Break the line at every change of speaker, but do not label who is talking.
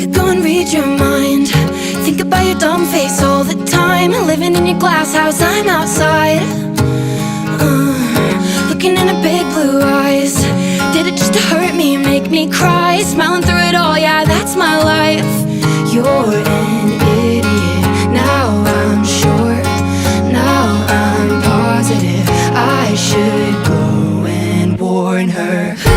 could go and read your mind. Think about your dumb face all the time. Living in your glass house, I'm outside, looking into big blue eyes. Did it just to hurt me, make me cry? Smiling through it all, yeah, that's my life. You're an idiot, now I'm sure. Now I'm positive I should go and warn her.